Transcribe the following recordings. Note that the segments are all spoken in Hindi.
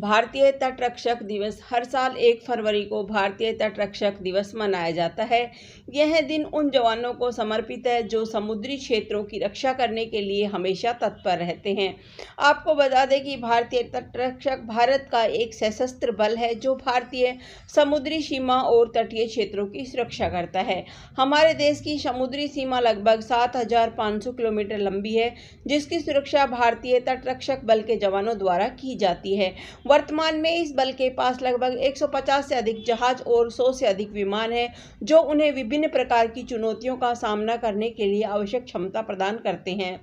भारतीय तटरक्षक दिवस हर साल 1 फरवरी को भारतीय तटरक्षक दिवस मनाया जाता है। यह दिन उन जवानों को समर्पित है जो समुद्री क्षेत्रों की रक्षा करने के लिए हमेशा तत्पर रहते हैं। आपको बता दें कि भारतीय तटरक्षक भारत का एक सशस्त्र बल है जो भारतीय समुद्री सीमा और तटीय क्षेत्रों की सुरक्षा करता है। हमारे देश की समुद्री सीमा लगभग 7,500 किलोमीटर लंबी है, जिसकी सुरक्षा भारतीय तटरक्षक बल के जवानों द्वारा की जाती है। वर्तमान में इस बल के पास लगभग 150 से अधिक जहाज और 100 से अधिक विमान हैं, जो उन्हें विभिन्न प्रकार की चुनौतियों का सामना करने के लिए आवश्यक क्षमता प्रदान करते हैं।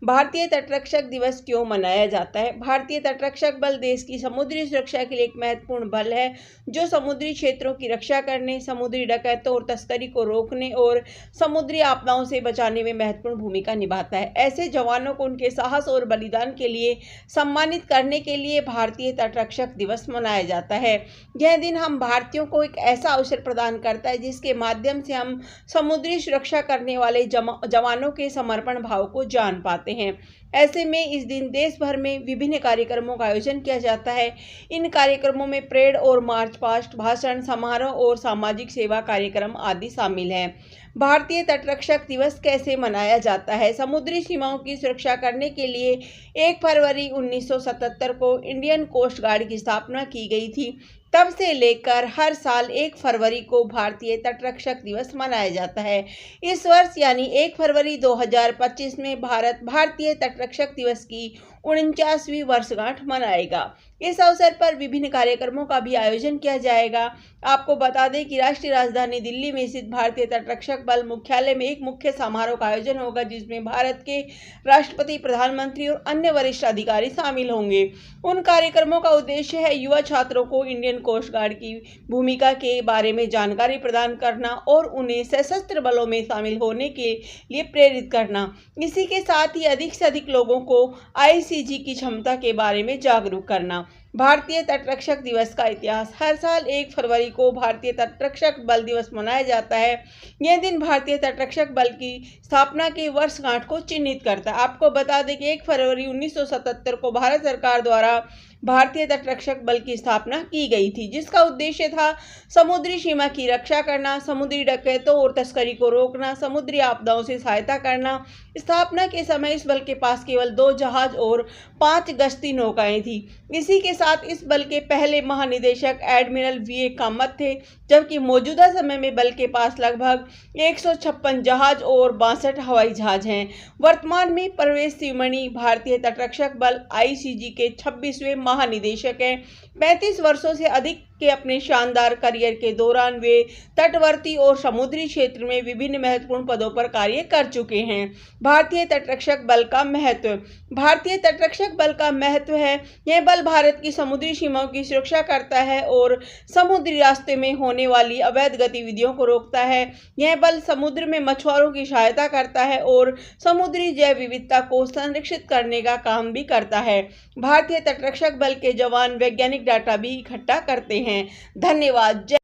भारतीय तटरक्षक दिवस क्यों मनाया जाता है? भारतीय तटरक्षक बल देश की समुद्री सुरक्षा के लिए एक महत्वपूर्ण बल है जो समुद्री क्षेत्रों की रक्षा करने, समुद्री डकैतों और तस्करी को रोकने और समुद्री आपदाओं से बचाने में महत्वपूर्ण भूमिका निभाता है। ऐसे जवानों को उनके साहस और बलिदान के लिए सम्मानित करने के लिए भारतीय तटरक्षक दिवस मनाया जाता है। यह दिन हम भारतीयों को एक ऐसा अवसर प्रदान करता है जिसके माध्यम से हम समुद्री सुरक्षा करने वाले जवानों के समर्पण भाव को जान पाते हैं। ऐसे में इस दिन देश भर में विभिन्न कार्यक्रमों का आयोजन किया जाता है। इन कार्यक्रमों में परेड और मार्च पास्ट, भाषण, समारोह और सामाजिक सेवा कार्यक्रम आदि शामिल हैं। भारतीय तटरक्षक दिवस कैसे मनाया जाता है? समुद्री सीमाओं की सुरक्षा करने के लिए 1 फरवरी 1977 को इंडियन कोस्ट गार्ड की स्थापना की गई थी। तब से लेकर हर साल 1 फरवरी को भारतीय तटरक्षक दिवस मनाया जाता है। इस वर्ष यानी 1 फरवरी 2025 में भारत भारतीय तटरक्षक दिवस की 49वीं वर्षगांठ मनाएगा। इस अवसर पर विभिन्न कार्यक्रमों का भी आयोजन किया जाएगा। आपको बता दें कि राष्ट्रीय राजधानी दिल्ली में स्थित भारतीय तटरक्षक बल मुख्यालय में एक मुख्य समारोह का आयोजन होगा, जिसमें भारत के राष्ट्रपति, प्रधानमंत्री और अन्य वरिष्ठ अधिकारी शामिल होंगे। उन कार्यक्रमों का उद्देश्य है युवा छात्रों को इंडियन कोस्ट गार्ड की भूमिका के बारे में जानकारी प्रदान करना और उन्हें सशस्त्र बलों में शामिल होने के लिए प्रेरित करना। इसी के साथ ही अधिक से अधिक लोगों को आईसीजी की क्षमता के बारे में जागरूक करना। भारतीय तटरक्षक दिवस का इतिहास। हर साल 1 फरवरी को भारतीय तटरक्षक बल दिवस मनाया जाता है। यह दिन भारतीय तटरक्षक बल की स्थापना की वर्षगांठ को चिन्हित करता है। आपको बता दें कि 1 फरवरी 1977 को भारत सरकार द्वारा भारतीय तटरक्षक बल की स्थापना की गई थी, जिसका उद्देश्य था समुद्री सीमा की रक्षा करना, समुद्री डकैतों और तस्करी को रोकना, समुद्री आपदाओं से सहायता करना। स्थापना के समय इस बल के पास केवल 2 जहाज और 5 गश्ती नौकाएं थी। इसी के साथ इस बल के पहले महानिदेशक एडमिरल वीए कामत थे, जबकि मौजूदा समय में बल के पास लगभग 156 जहाज और 62 हवाई जहाज हैं। वर्तमान में परवेश शिवमणि भारतीय तटरक्षक बल आईसीजी के 26वें महानिदेशक हैं। 35 वर्षों से अधिक के अपने शानदार करियर के दौरान वे तटवर्ती और समुद्री क्षेत्र में विभिन्न महत्वपूर्ण पदों पर कार्य कर चुके हैं। भारतीय तटरक्षक बल का महत्व। भारतीय तटरक्षक बल का महत्व है, यह बल भारत की समुद्री सीमाओं की सुरक्षा करता है और समुद्री रास्ते में होने वाली अवैध गतिविधियों को रोकता है। यह बल समुद्र में मछुआरों की सहायता करता है और समुद्री जैव विविधता को संरक्षित करने का काम भी करता है। भारतीय तटरक्षक बल के जवान वैज्ञानिक डाटा भी इकट्ठा करते हैं। धन्यवाद। जय